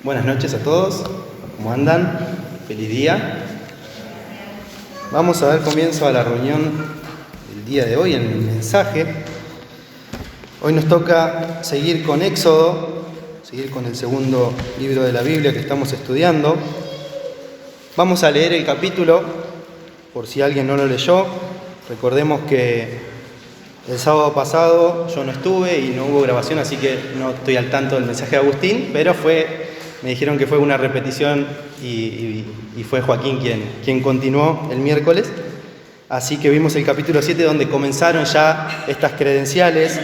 Buenas noches a todos, ¿cómo andan? Feliz día. Vamos a dar comienzo a la reunión del día de hoy en el mensaje. Hoy nos toca seguir con Éxodo, seguir con el segundo libro de la Biblia que estamos estudiando. Vamos a leer el capítulo, por si alguien no lo leyó. Recordemos que el sábado pasado yo no estuve y no hubo grabación, así que no estoy al tanto del mensaje de Agustín, pero me dijeron que fue una repetición y fue Joaquín quien continuó el miércoles. Así que vimos el capítulo 7 donde comenzaron ya estas credenciales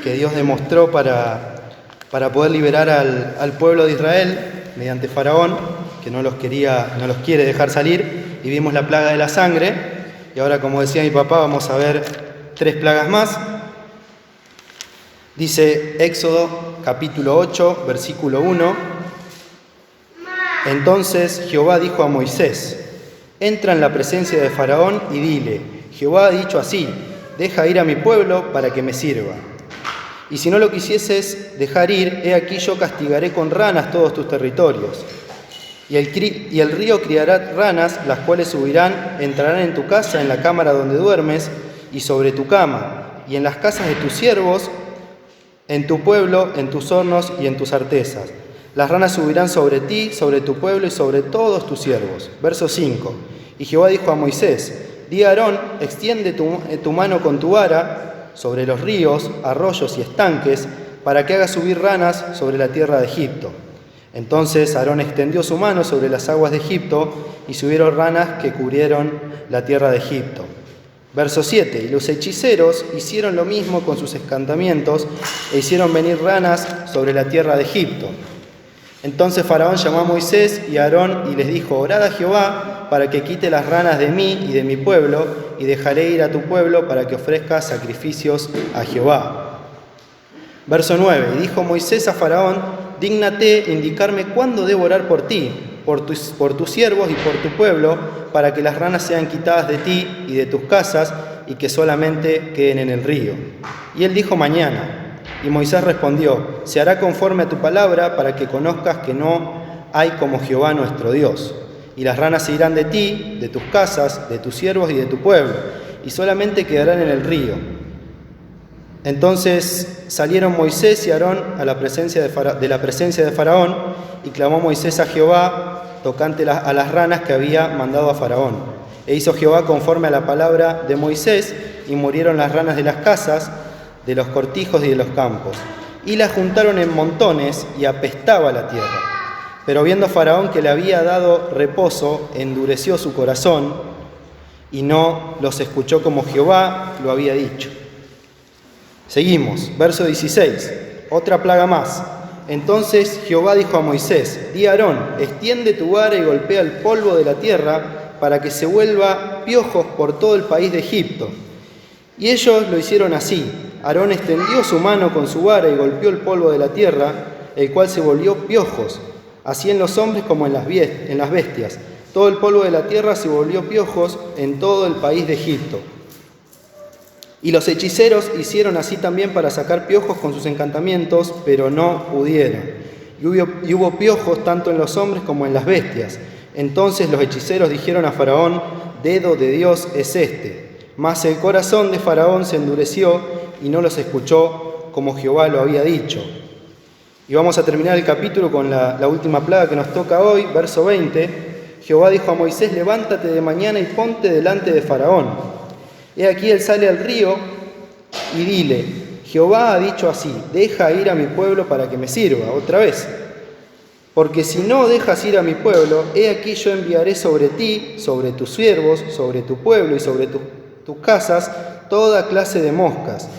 que Dios demostró para poder liberar al pueblo de Israel mediante Faraón, que no los quiere dejar salir, y vimos la plaga de la sangre. Y ahora, como decía mi papá, vamos a ver 3 plagas más. Dice Éxodo capítulo 8, versículo 1. Entonces Jehová dijo a Moisés: entra en la presencia de Faraón y dile: Jehová ha dicho así, deja ir a mi pueblo para que me sirva. Y si no lo quisieses dejar ir, he aquí yo castigaré con ranas todos tus territorios. Y el río criará ranas, las cuales subirán, entrarán en tu casa, en la cámara donde duermes, y sobre tu cama, y en las casas de tus siervos, en tu pueblo, en tus hornos y en tus artesas. Las ranas subirán sobre ti, sobre tu pueblo y sobre todos tus siervos. Verso 5. Y Jehová dijo a Moisés: di a Aarón, extiende tu mano con tu vara sobre los ríos, arroyos y estanques, para que haga subir ranas sobre la tierra de Egipto. Entonces Aarón extendió su mano sobre las aguas de Egipto, y subieron ranas que cubrieron la tierra de Egipto. Verso 7. Y los hechiceros hicieron lo mismo con sus encantamientos, e hicieron venir ranas sobre la tierra de Egipto. Entonces Faraón llamó a Moisés y a Aarón y les dijo: orad a Jehová para que quite las ranas de mí y de mi pueblo, y dejaré ir a tu pueblo para que ofrezca sacrificios a Jehová. Verso 9. Y dijo Moisés a Faraón: dígnate indicarme cuándo debo orar por ti, por tus siervos y por tu pueblo, para que las ranas sean quitadas de ti y de tus casas, y que solamente queden en el río. Y él dijo: mañana. Y Moisés respondió: se hará conforme a tu palabra, para que conozcas que no hay como Jehová nuestro Dios. Y las ranas se irán de ti, de tus casas, de tus siervos y de tu pueblo, y solamente quedarán en el río. Entonces salieron Moisés y Aarón de la presencia de Faraón, y clamó Moisés a Jehová tocante a las ranas que había mandado a Faraón. E hizo Jehová conforme a la palabra de Moisés, y murieron las ranas de las casas, de los cortijos y de los campos. Y las juntaron en montones, y apestaba la tierra. Pero viendo Faraón que le había dado reposo, endureció su corazón, y no los escuchó como Jehová lo había dicho. Seguimos, verso 16, otra plaga más. Entonces Jehová dijo a Moisés: di a Aarón, extiende tu vara y golpea el polvo de la tierra, para que se vuelva piojos por todo el país de Egipto. Y ellos lo hicieron así. Aarón extendió su mano con su vara y golpeó el polvo de la tierra, el cual se volvió piojos, así en los hombres como en las bestias. Todo el polvo de la tierra se volvió piojos en todo el país de Egipto. Y los hechiceros hicieron así también para sacar piojos con sus encantamientos, pero no pudieron. Y hubo piojos tanto en los hombres como en las bestias. Entonces los hechiceros dijeron a Faraón: dedo de Dios es este. Mas el corazón de Faraón se endureció y no los escuchó como Jehová lo había dicho. Y vamos a terminar el capítulo con la última plaga que nos toca hoy, verso 20. Jehová dijo a Moisés: levántate de mañana y ponte delante de Faraón. He aquí él sale al río, y dile: Jehová ha dicho así, deja ir a mi pueblo para que me sirva. Otra vez: porque si no dejas ir a mi pueblo, he aquí yo enviaré sobre ti, sobre tus siervos, sobre tu pueblo y sobre tus casas toda clase de moscas.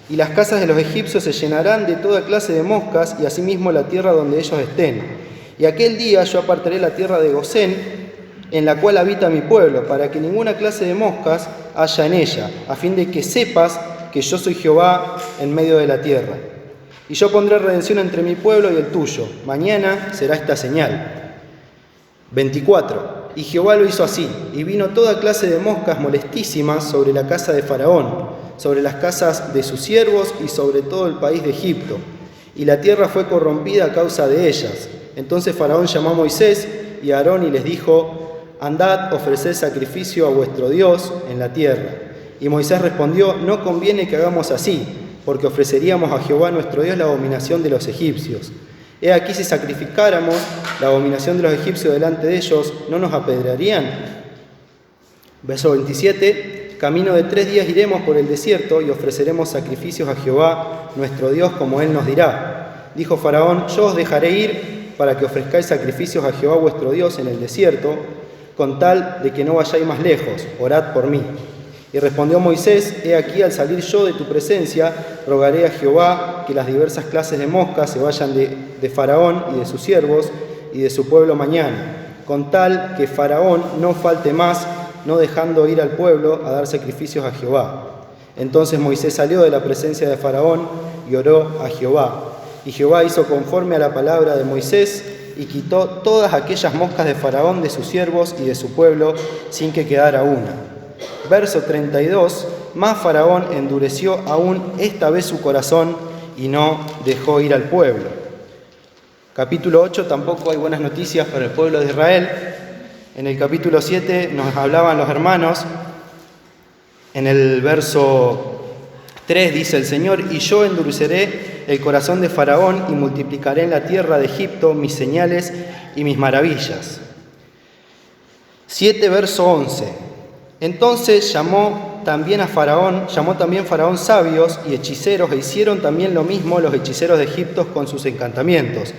Y las casas de los egipcios se llenarán de toda clase de moscas, y asimismo la tierra donde ellos estén. Y aquel día yo apartaré la tierra de Gosén, en la cual habita mi pueblo, para que ninguna clase de moscas haya en ella, a fin de que sepas que yo soy Jehová en medio de la tierra. Y yo pondré redención entre mi pueblo y el tuyo. Mañana será esta señal. 24. Y Jehová lo hizo así, y vino toda clase de moscas molestísimas sobre la casa de Faraón, sobre las casas de sus siervos y sobre todo el país de Egipto. Y la tierra fue corrompida a causa de ellas. Entonces Faraón llamó a Moisés y a Aarón y les dijo: andad, ofreced sacrificio a vuestro Dios en la tierra. Y Moisés respondió: no conviene que hagamos así, porque ofreceríamos a Jehová nuestro Dios la abominación de los egipcios. He aquí, si sacrificáramos la abominación de los egipcios delante de ellos, ¿no nos apedrearían? Verso 27: camino de 3 días iremos por el desierto y ofreceremos sacrificios a Jehová nuestro Dios como Él nos dirá. Dijo Faraón: yo os dejaré ir para que ofrezcáis sacrificios a Jehová vuestro Dios en el desierto, con tal de que no vayáis más lejos, orad por mí. Y respondió Moisés: he aquí, al salir yo de tu presencia, rogaré a Jehová que las diversas clases de moscas se vayan de Faraón y de sus siervos y de su pueblo mañana, con tal que Faraón no falte más, no dejando ir al pueblo a dar sacrificios a Jehová. Entonces Moisés salió de la presencia de Faraón y oró a Jehová. Y Jehová hizo conforme a la palabra de Moisés y quitó todas aquellas moscas de Faraón, de sus siervos y de su pueblo, sin que quedara una. Verso 32: mas Faraón endureció aún esta vez su corazón y no dejó ir al pueblo. Capítulo 8, tampoco hay buenas noticias para el pueblo de Israel. En el capítulo 7 nos hablaban los hermanos. En el verso 3 dice el Señor: y yo endureceré el corazón de Faraón y multiplicaré en la tierra de Egipto mis señales y mis maravillas. 7, verso 11. Entonces llamó también Faraón sabios y hechiceros, e hicieron también lo mismo los hechiceros de Egipto con sus encantamientos.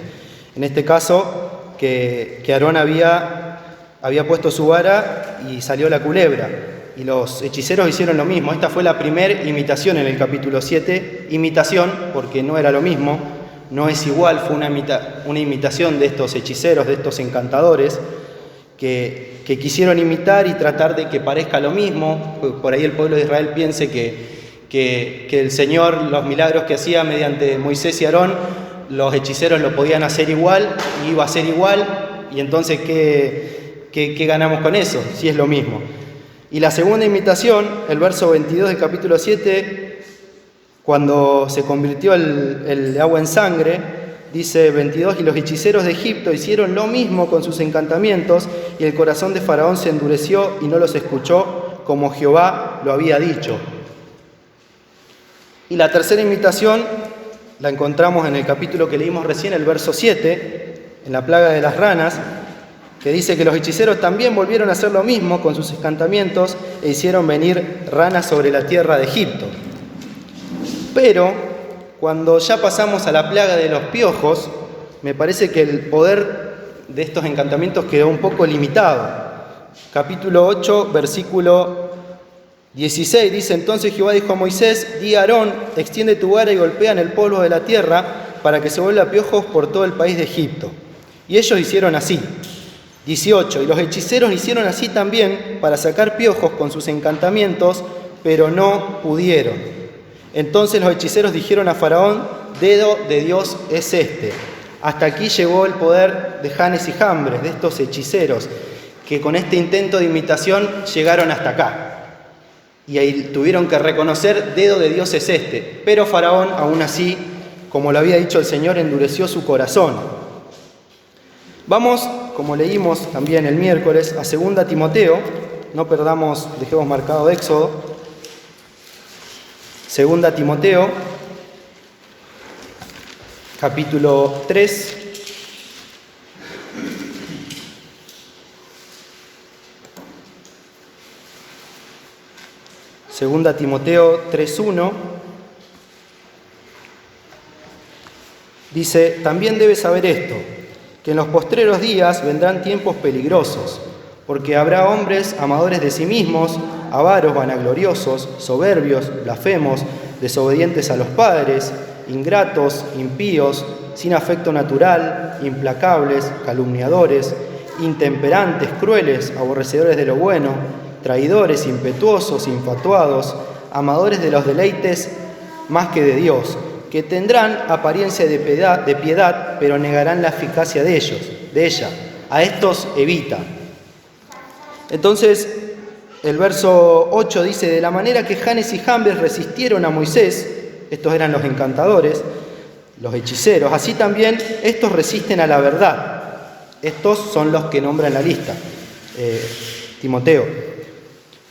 En este caso, que Aarón había puesto su vara y salió la culebra, y los hechiceros hicieron lo mismo. Esta fue la primera imitación en el capítulo 7, imitación porque no era lo mismo, no es igual, fue una imitación de estos hechiceros, de estos encantadores, que quisieron imitar y tratar de que parezca lo mismo. Por ahí el pueblo de Israel piense que el Señor, los milagros que hacía mediante Moisés y Aarón, los hechiceros lo podían hacer igual, y iba a ser igual, y entonces ¿qué ganamos con eso? Si es lo mismo. Y la segunda imitación, el verso 22 del capítulo 7, cuando se convirtió el agua en sangre, dice 22: y los hechiceros de Egipto hicieron lo mismo con sus encantamientos, y el corazón de Faraón se endureció y no los escuchó, como Jehová lo había dicho. Y la tercera imitación la encontramos en el capítulo que leímos recién, el verso 7, en la plaga de las ranas, que dice que los hechiceros también volvieron a hacer lo mismo con sus encantamientos e hicieron venir ranas sobre la tierra de Egipto. Pero cuando ya pasamos a la plaga de los piojos, me parece que el poder de estos encantamientos quedó un poco limitado. Capítulo 8, versículo 16 dice: entonces Jehová dijo a Moisés: di a Aarón, extiende tu vara y golpea en el polvo de la tierra para que se vuelva piojos por todo el país de Egipto. Y ellos hicieron así. 18. Y los hechiceros hicieron así también para sacar piojos con sus encantamientos, pero no pudieron. Entonces los hechiceros dijeron a Faraón: dedo de Dios es este. Hasta aquí llegó el poder de Janes y Jambres, de estos hechiceros, que con este intento de imitación llegaron hasta acá. Y ahí tuvieron que reconocer: dedo de Dios es este. Pero Faraón, aún así, como lo había dicho el Señor, endureció su corazón. Vamos, como leímos también el miércoles, a 2 Timoteo. No perdamos, dejemos marcado Éxodo. 2 Timoteo, capítulo 3. Segunda Timoteo 3:1 dice: también debes saber esto, que en los postreros días vendrán tiempos peligrosos, porque habrá hombres amadores de sí mismos, avaros, vanagloriosos, soberbios, blasfemos, desobedientes a los padres, ingratos, impíos, sin afecto natural, implacables, calumniadores, intemperantes, crueles, aborrecedores de lo bueno, traidores, impetuosos, infatuados, amadores de los deleites más que de Dios, que tendrán apariencia de piedad, pero negarán la eficacia de ella. A estos evita. Entonces, el verso 8 dice: de la manera que Janes y Jambres resistieron a Moisés, estos eran los encantadores, los hechiceros, así también estos resisten a la verdad, Estos son los que nombra en la lista.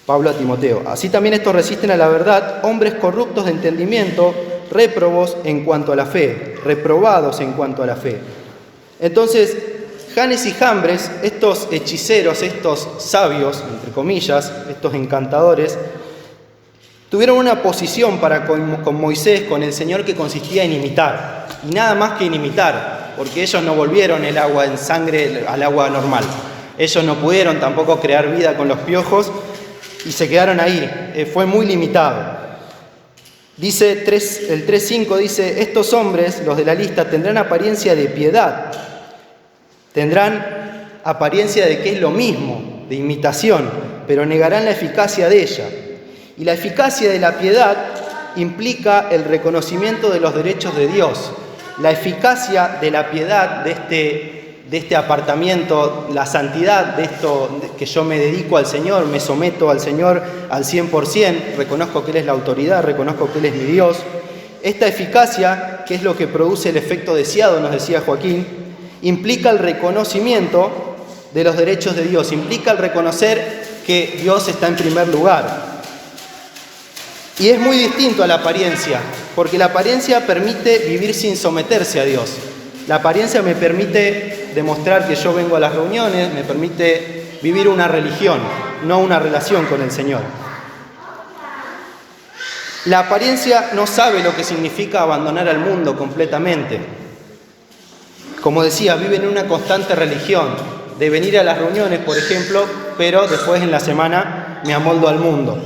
Pablo a Timoteo. Así también estos resisten a la verdad, hombres corruptos de entendimiento, réprobos en cuanto a la fe, reprobados en cuanto a la fe. Entonces, Janes y Jambres, estos hechiceros, estos sabios, entre comillas, estos encantadores, tuvieron una posición para con Moisés, con el Señor, que consistía en imitar. Y nada más que en imitar, porque ellos no volvieron el agua en sangre al agua normal. Ellos no pudieron tampoco crear vida con los piojos y se quedaron ahí. Fue muy limitado. Dice el 3.5 dice, estos hombres, los de la lista, tendrán apariencia de piedad. Tendrán apariencia de que es lo mismo, de imitación, pero negarán la eficacia de ella. Y la eficacia de la piedad implica el reconocimiento de los derechos de Dios. La eficacia de la piedad, de este apartamiento, la santidad de esto, que yo me dedico al Señor, me someto al Señor al 100%, reconozco que Él es la autoridad, reconozco que Él es mi Dios. Esta eficacia, que es lo que produce el efecto deseado, nos decía Joaquín, implica el reconocimiento de los derechos de Dios, implica el reconocer que Dios está en primer lugar. Y es muy distinto a la apariencia, porque la apariencia permite vivir sin someterse a Dios. La apariencia me permite demostrar que yo vengo a las reuniones, me permite vivir una religión, no una relación con el Señor. La apariencia no sabe lo que significa abandonar al mundo completamente. Como decía, viven en una constante religión, de venir a las reuniones, por ejemplo, pero después en la semana me amoldo al mundo.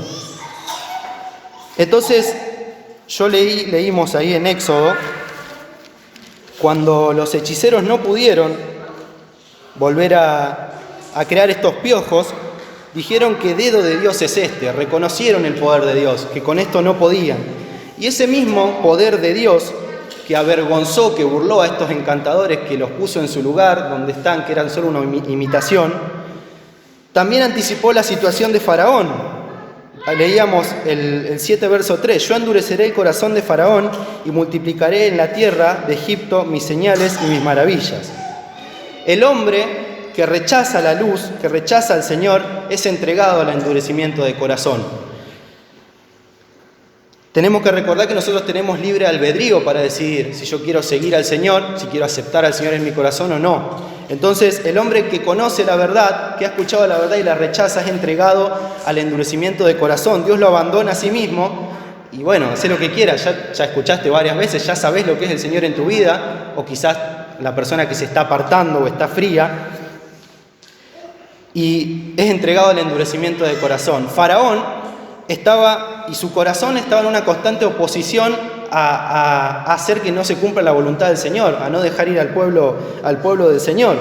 Entonces, leímos ahí en Éxodo, cuando los hechiceros no pudieron volver a crear estos piojos, dijeron que dedo de Dios es este, reconocieron el poder de Dios, que con esto no podían. Y ese mismo poder de Dios que avergonzó, que burló a estos encantadores, que los puso en su lugar, donde están, que eran solo una imitación, también anticipó la situación de Faraón. Leíamos el 7, verso 3. Yo endureceré el corazón de Faraón y multiplicaré en la tierra de Egipto mis señales y mis maravillas. El hombre que rechaza la luz, que rechaza al Señor, es entregado al endurecimiento de corazón. Tenemos que recordar que nosotros tenemos libre albedrío para decidir si yo quiero seguir al Señor, si quiero aceptar al Señor en mi corazón o no. Entonces, el hombre que conoce la verdad, que ha escuchado la verdad y la rechaza, es entregado al endurecimiento de corazón. Dios lo abandona a sí mismo y bueno, hace lo que quiera. Ya escuchaste varias veces, ya sabés lo que es el Señor en tu vida, o quizás la persona que se está apartando o está fría, y es entregado al endurecimiento de corazón. Faraón y su corazón estaba en una constante oposición a hacer que no se cumpla la voluntad del Señor, a no dejar ir al pueblo del Señor.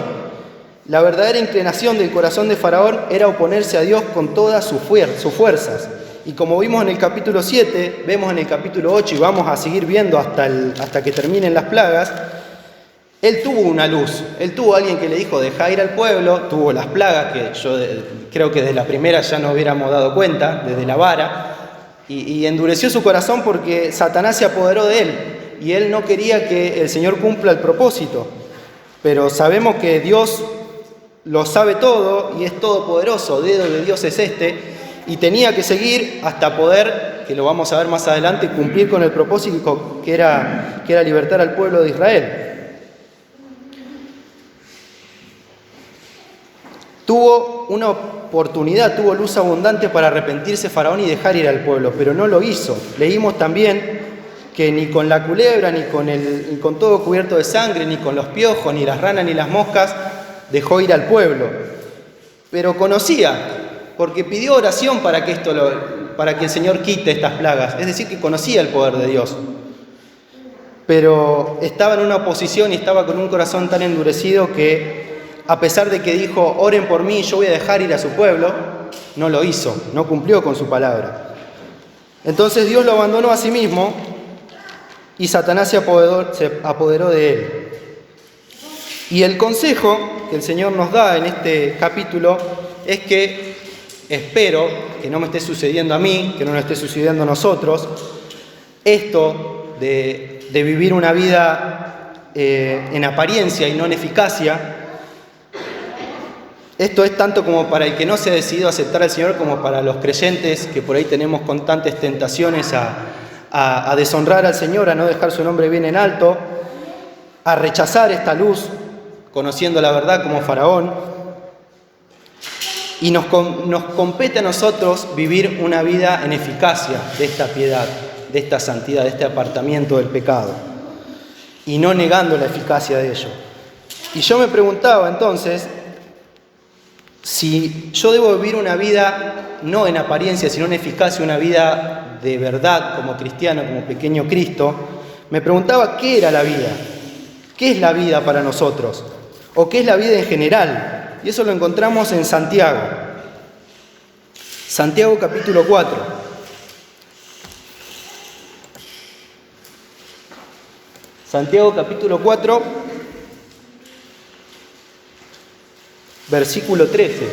La verdadera inclinación del corazón de Faraón era oponerse a Dios con todas sus fuerzas. Y como vimos en el capítulo 7, vemos en el capítulo 8 y vamos a seguir viendo hasta que terminen las plagas, él tuvo una luz, él tuvo alguien que le dijo, dejá ir al pueblo, tuvo las plagas, que yo creo que desde la primera ya no hubiéramos dado cuenta, desde la vara, y endureció su corazón porque Satanás se apoderó de él, y él no quería que el Señor cumpla el propósito. Pero sabemos que Dios lo sabe todo y es todopoderoso, dedo de Dios es este, y tenía que seguir hasta poder, que lo vamos a ver más adelante, cumplir con el propósito que era libertar al pueblo de Israel. Tuvo una oportunidad, tuvo luz abundante para arrepentirse Faraón y dejar ir al pueblo, pero no lo hizo. Leímos también que ni con la culebra, ni con todo cubierto de sangre, ni con los piojos, ni las ranas, ni las moscas, dejó ir al pueblo. Pero conocía, porque pidió oración para que el Señor quite estas plagas. Es decir, que conocía el poder de Dios. Pero estaba en una oposición y estaba con un corazón tan endurecido que, a pesar de que dijo, oren por mí, yo voy a dejar ir a su pueblo, no lo hizo, no cumplió con su palabra. Entonces Dios lo abandonó a sí mismo y Satanás se apoderó de él. Y el consejo que el Señor nos da en este capítulo es que espero que no me esté sucediendo a mí, que no nos esté sucediendo a nosotros, esto de vivir una vida en apariencia y no en eficacia, Esto es tanto como para el que no se ha decidido aceptar al Señor, como para los creyentes que por ahí tenemos constantes tentaciones a deshonrar al Señor, a no dejar su nombre bien en alto, a rechazar esta luz, conociendo la verdad como Faraón. Y nos compete a nosotros vivir una vida en eficacia de esta piedad, de esta santidad, de este apartamiento del pecado, y no negando la eficacia de ello. Y yo me preguntaba entonces, si yo debo vivir una vida no en apariencia, sino en eficacia, una vida de verdad como cristiano, como pequeño Cristo, me preguntaba qué era la vida, qué es la vida para nosotros, o qué es la vida en general. Y eso lo encontramos en Santiago. Santiago capítulo 4. Santiago capítulo 4. Versículo 13.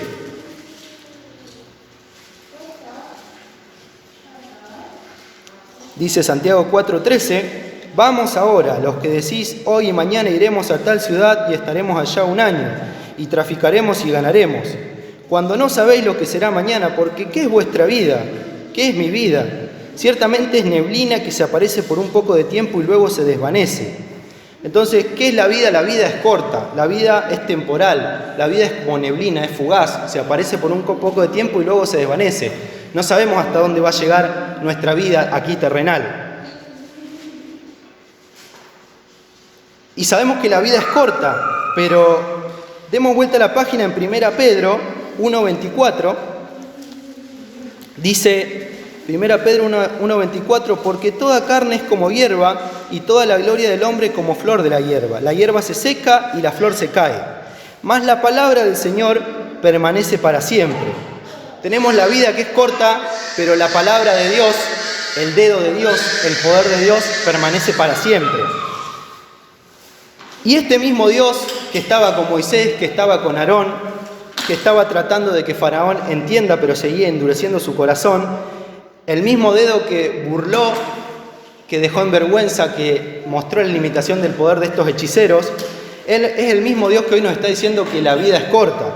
Dice Santiago 4:13, vamos ahora, los que decís hoy y mañana iremos a tal ciudad y estaremos allá un año, y traficaremos y ganaremos, cuando no sabéis lo que será mañana, porque ¿qué es vuestra vida? ¿Qué es mi vida? Ciertamente es neblina que se aparece por un poco de tiempo y luego se desvanece. Entonces, ¿qué es la vida? La vida es corta, la vida es temporal, la vida es como neblina, es fugaz, se aparece por un poco de tiempo y luego se desvanece. No sabemos hasta dónde va a llegar nuestra vida aquí terrenal. Y sabemos que la vida es corta, pero demos vuelta a la página en 1 Pedro 1:24, dice 1 Pedro 1:24, porque toda carne es como hierba, y toda la gloria del hombre como flor de la hierba. La hierba se seca y la flor se cae, mas la palabra del Señor permanece para siempre. Tenemos la vida que es corta, pero la palabra de Dios, el dedo de Dios, el poder de Dios permanece para siempre. Y este mismo Dios que estaba con Moisés, que estaba con Aarón, que estaba tratando de que Faraón entienda, pero seguía endureciendo su corazón, el mismo dedo que burló, que dejó en vergüenza, que mostró la limitación del poder de estos hechiceros, Él es el mismo Dios que hoy nos está diciendo que la vida es corta.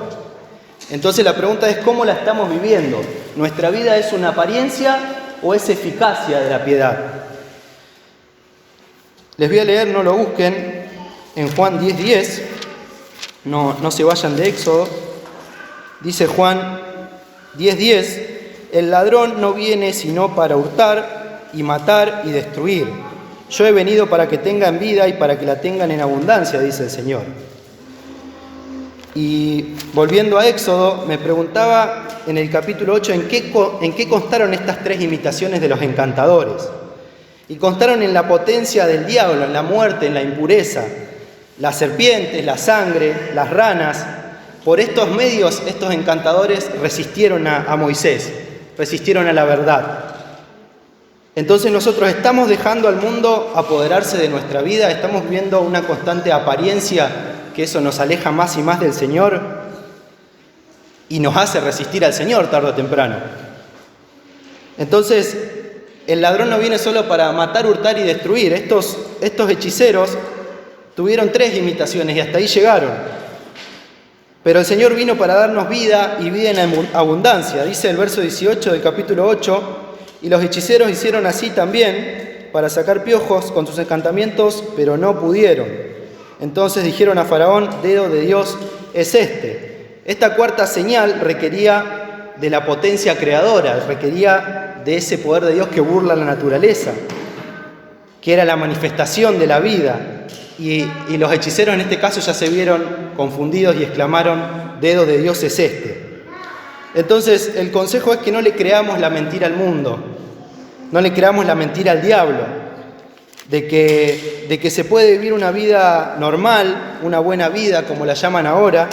Entonces la pregunta es, ¿cómo la estamos viviendo? ¿Nuestra vida es una apariencia o es eficacia de la piedad? Les voy a leer, no lo busquen, en Juan 10:10, no se vayan de Éxodo. Dice Juan 10:10, el ladrón no viene sino para hurtar y matar y destruir. Yo he venido para que tengan vida y para que la tengan en abundancia, dice el Señor. Y volviendo a Éxodo, me preguntaba en el capítulo 8 en qué constaron estas tres imitaciones de los encantadores. Y constaron en la potencia del diablo, en la muerte, en la impureza, las serpientes, la sangre, las ranas. Por estos medios, estos encantadores resistieron a Moisés, resistieron a la verdad. Entonces nosotros estamos dejando al mundo apoderarse de nuestra vida, estamos viviendo una constante apariencia, que eso nos aleja más y más del Señor y nos hace resistir al Señor tarde o temprano. Entonces, el ladrón no viene solo para matar, hurtar y destruir. Estos hechiceros tuvieron 3 imitaciones y hasta ahí llegaron. Pero el Señor vino para darnos vida y vida en abundancia. Dice el verso 18 del capítulo 8, y los hechiceros hicieron así también para sacar piojos con sus encantamientos, pero no pudieron. Entonces dijeron a Faraón, dedo de Dios es este. Esta cuarta señal requería de la potencia creadora, requería de ese poder de Dios que burla la naturaleza, que era la manifestación de la vida. Y los hechiceros en este caso ya se vieron confundidos y exclamaron, dedo de Dios es este. Entonces el consejo es que no le creamos la mentira al mundo, no le creamos la mentira al diablo, de que se puede vivir una vida normal, una buena vida, como la llaman ahora.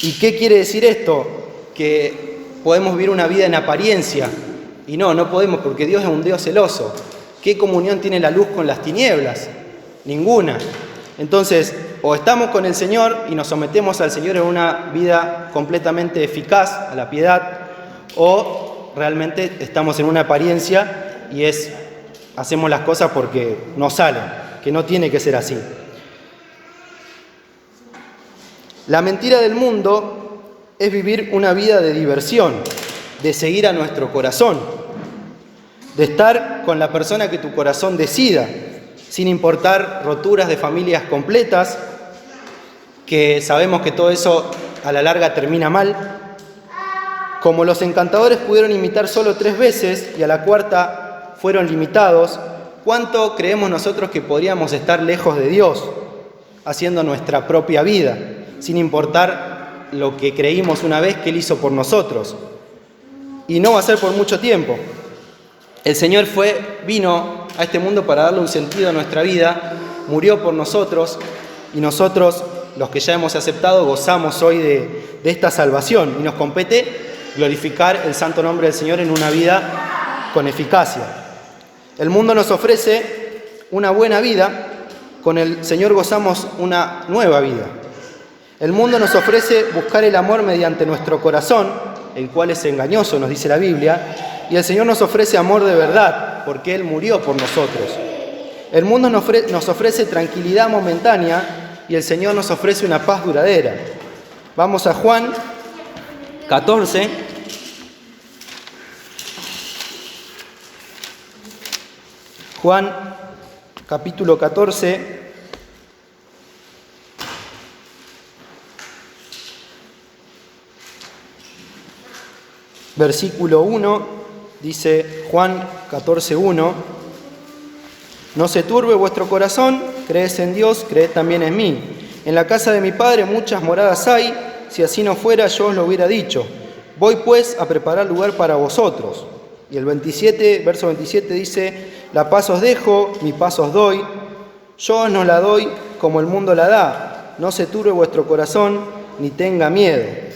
¿Y qué quiere decir esto? Que podemos vivir una vida en apariencia. Y no podemos, porque Dios es un Dios celoso. ¿Qué comunión tiene la luz con las tinieblas? Ninguna. Entonces, o estamos con el Señor y nos sometemos al Señor en una vida completamente eficaz, a la piedad, o realmente estamos en una apariencia y hacemos las cosas porque nos salen, que no tiene que ser así. La mentira del mundo es vivir una vida de diversión, de seguir a nuestro corazón, de estar con la persona que tu corazón decida, sin importar roturas de familias completas, que sabemos que todo eso a la larga termina mal. Como los encantadores pudieron imitar solo 3 veces y a la cuarta fueron limitados, ¿cuánto creemos nosotros que podríamos estar lejos de Dios, haciendo nuestra propia vida, sin importar lo que creímos una vez que Él hizo por nosotros? Y no va a ser por mucho tiempo. El Señor vino a este mundo para darle un sentido a nuestra vida, murió por nosotros y nosotros, los que ya hemos aceptado, gozamos hoy de esta salvación y nos compete glorificar el santo nombre del Señor en una vida con eficacia. El mundo nos ofrece una buena vida, con el Señor gozamos una nueva vida. El mundo nos ofrece buscar el amor mediante nuestro corazón, el cual es engañoso, nos dice la Biblia, y el Señor nos ofrece amor de verdad, porque Él murió por nosotros. El mundo nos ofrece tranquilidad momentánea y el Señor nos ofrece una paz duradera. Vamos a Juan 14. Juan capítulo 14. Versículo 1, dice Juan 14:1: No se turbe vuestro corazón, creed en Dios, creed también en mí. En la casa de mi Padre muchas moradas hay, si así no fuera yo os lo hubiera dicho. Voy pues a preparar lugar para vosotros. Y el verso 27 dice: La paz os dejo, mi paz os doy, yo os no la doy como el mundo la da. No se turbe vuestro corazón, ni tenga miedo.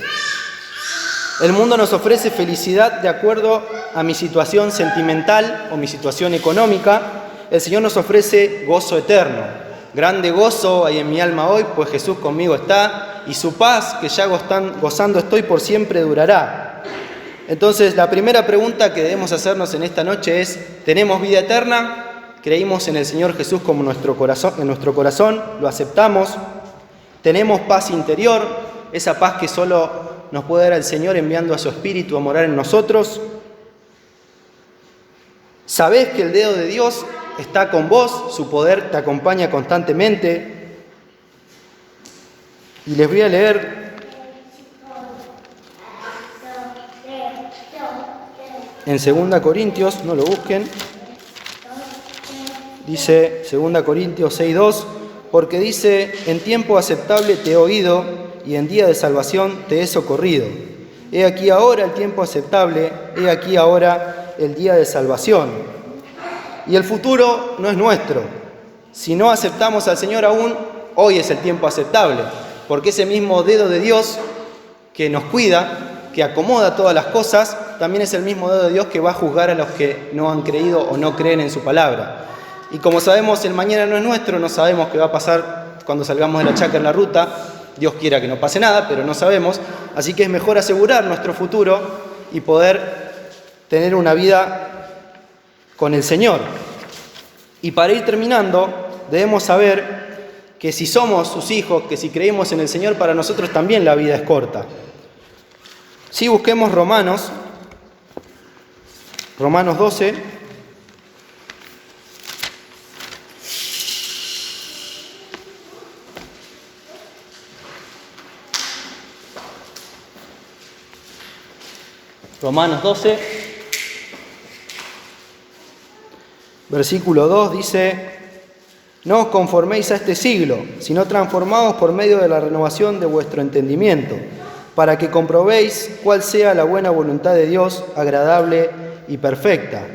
El mundo nos ofrece felicidad de acuerdo a mi situación sentimental o mi situación económica. El Señor nos ofrece gozo eterno. Grande gozo hay en mi alma hoy, pues Jesús conmigo está, y su paz, que ya gozando estoy, por siempre durará. Entonces, la primera pregunta que debemos hacernos en esta noche es: ¿tenemos vida eterna? ¿Creímos en el Señor Jesús como en nuestro corazón? ¿Lo aceptamos? ¿Tenemos paz interior? Esa paz que solo nos puede dar el Señor enviando a su Espíritu a morar en nosotros. ¿Sabés que el dedo de Dios está con vos? Su poder te acompaña constantemente. Y les voy a leer en 2 Corintios, no lo busquen. Dice 2 Corintios 6:2: Porque dice: en tiempo aceptable te he oído, y en día de salvación te he socorrido. He aquí ahora el tiempo aceptable, he aquí ahora el día de salvación. Y el futuro no es nuestro. Si no aceptamos al Señor aún, hoy es el tiempo aceptable, porque ese mismo dedo de Dios que nos cuida, que acomoda todas las cosas, también es el mismo dedo de Dios que va a juzgar a los que no han creído o no creen en su palabra. Y como sabemos, el mañana no es nuestro, no sabemos qué va a pasar cuando salgamos de la chacra en la ruta. Dios quiera que no pase nada, pero no sabemos. Así que es mejor asegurar nuestro futuro y poder tener una vida con el Señor. Y para ir terminando, debemos saber que si somos sus hijos, que si creemos en el Señor, para nosotros también la vida es corta. Si busquemos Romanos 12. Romanos 12, versículo 2 dice: No os conforméis a este siglo, sino transformaos por medio de la renovación de vuestro entendimiento, para que comprobéis cuál sea la buena voluntad de Dios, agradable y perfecta.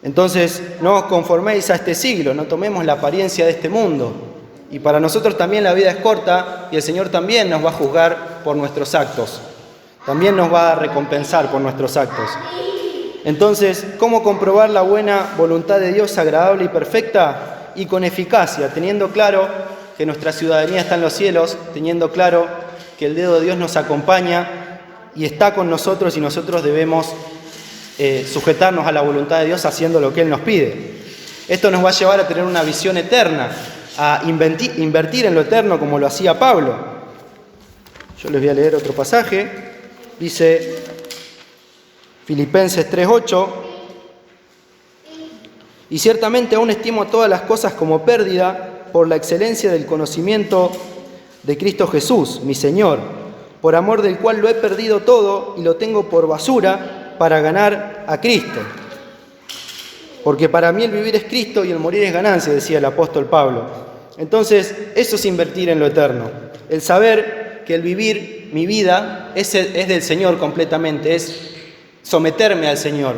Entonces, no os conforméis a este siglo, no tomemos la apariencia de este mundo. Y para nosotros también la vida es corta y el Señor también nos va a juzgar por nuestros actos. También nos va a recompensar por nuestros actos. Entonces, ¿cómo comprobar la buena voluntad de Dios agradable y perfecta? Y con eficacia, teniendo claro que nuestra ciudadanía está en los cielos, teniendo claro que el dedo de Dios nos acompaña y está con nosotros y nosotros debemos sujetarnos a la voluntad de Dios haciendo lo que Él nos pide. Esto nos va a llevar a tener una visión eterna, a invertir en lo eterno como lo hacía Pablo. Yo les voy a leer otro pasaje. Dice Filipenses 3:8: y ciertamente aún estimo todas las cosas como pérdida por la excelencia del conocimiento de Cristo Jesús, mi Señor, por amor del cual lo he perdido todo y lo tengo por basura para ganar a Cristo. Porque para mí el vivir es Cristo y el morir es ganancia, decía el apóstol Pablo. Entonces, eso es invertir en lo eterno. El saber que el vivir mi vida es del Señor completamente, es someterme al Señor.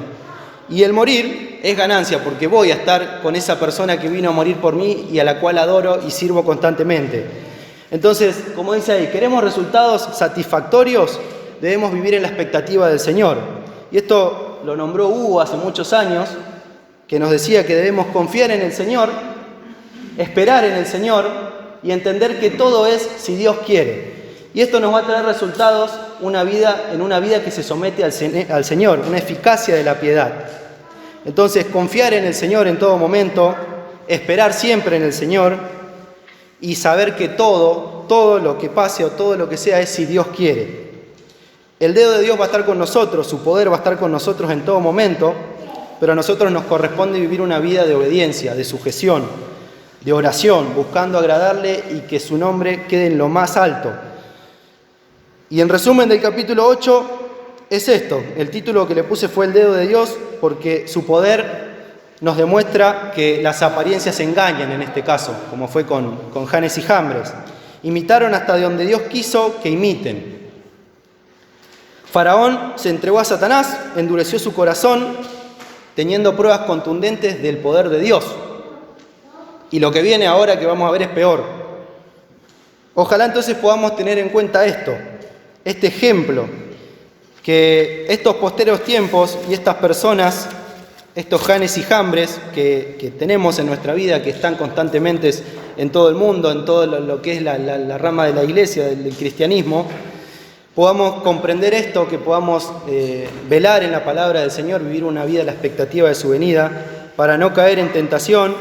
Y el morir es ganancia, porque voy a estar con esa persona que vino a morir por mí y a la cual adoro y sirvo constantemente. Entonces, como dice ahí, ¿queremos resultados satisfactorios? Debemos vivir en la expectativa del Señor. Y esto lo nombró Hugo hace muchos años, que nos decía que debemos confiar en el Señor, esperar en el Señor y entender que todo es si Dios quiere. Y esto nos va a traer resultados en una vida que se somete al Señor, una eficacia de la piedad. Entonces, confiar en el Señor en todo momento, esperar siempre en el Señor y saber que todo lo que pase o todo lo que sea es si Dios quiere. El dedo de Dios va a estar con nosotros, su poder va a estar con nosotros en todo momento, pero a nosotros nos corresponde vivir una vida de obediencia, de sujeción, de oración, buscando agradarle y que su nombre quede en lo más alto. Y en resumen del capítulo 8 es esto. El título que le puse fue El dedo de Dios, porque su poder nos demuestra que las apariencias engañan en este caso, como fue con Janes y Jambres. Imitaron hasta de donde Dios quiso que imiten. Faraón se entregó a Satanás, endureció su corazón, teniendo pruebas contundentes del poder de Dios. Y lo que viene ahora que vamos a ver es peor. Ojalá entonces podamos tener en cuenta esto, este ejemplo, que estos posteriores tiempos y estas personas, estos Janes y Jambres que tenemos en nuestra vida, que están constantemente en todo el mundo, en todo lo que es la rama de la iglesia, del cristianismo, podamos comprender esto, que podamos velar en la palabra del Señor, vivir una vida a la expectativa de su venida, para no caer en tentación,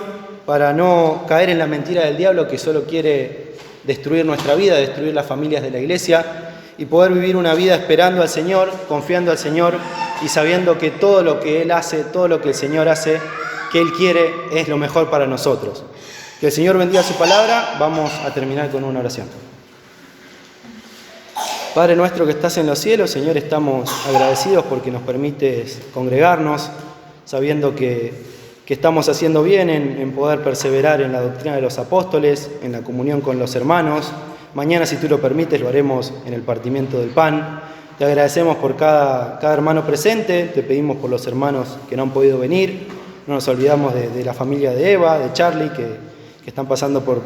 para no caer en la mentira del diablo que solo quiere destruir nuestra vida, destruir las familias de la iglesia, y poder vivir una vida esperando al Señor, confiando al Señor y sabiendo que todo lo que Él hace, todo lo que el Señor hace, que Él quiere, es lo mejor para nosotros. Que el Señor bendiga su palabra. Vamos a terminar con una oración. Padre nuestro que estás en los cielos, Señor, estamos agradecidos porque nos permites congregarnos, sabiendo que estamos haciendo bien en poder perseverar en la doctrina de los apóstoles, en la comunión con los hermanos. Mañana, si tú lo permites, lo haremos en el partimiento del pan. Te agradecemos por cada hermano presente, te pedimos por los hermanos que no han podido venir. No nos olvidamos de la familia de Eva, de Charlie, que están pasando por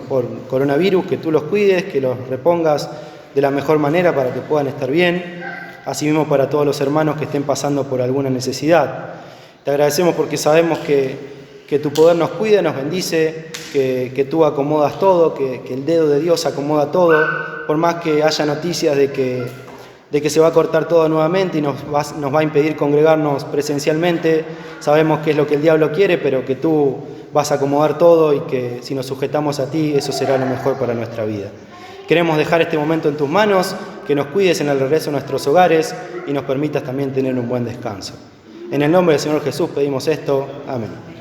coronavirus, que tú los cuides, que los repongas de la mejor manera para que puedan estar bien. Asimismo para todos los hermanos que estén pasando por alguna necesidad. Te agradecemos porque sabemos que tu poder nos cuida, nos bendice, que tú acomodas todo, que el dedo de Dios acomoda todo, por más que haya noticias de que se va a cortar todo nuevamente y nos va a impedir congregarnos presencialmente. Sabemos que es lo que el diablo quiere, pero que tú vas a acomodar todo y que si nos sujetamos a ti, eso será lo mejor para nuestra vida. Queremos dejar este momento en tus manos, que nos cuides en el regreso a nuestros hogares y nos permitas también tener un buen descanso. En el nombre del Señor Jesús pedimos esto. Amén.